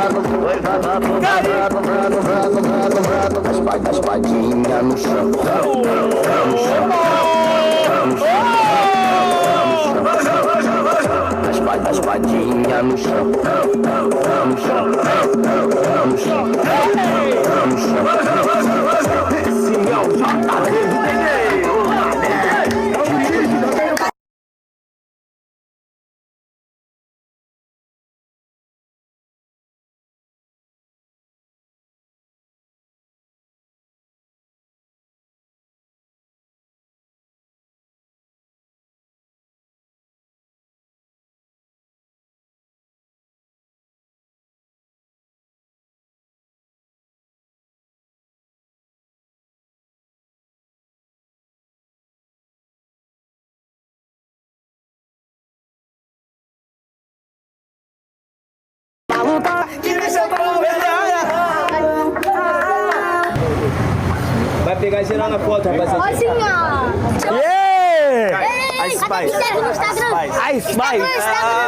A espadinha no chão. A espadinha no chão. No chão. No chão. No chão. Esse é o JB. Vai pegar geral na foto, rapaziada. Assim, ó. Yeah! Ei, cadê o Instagram? Ice Spice. Instagram.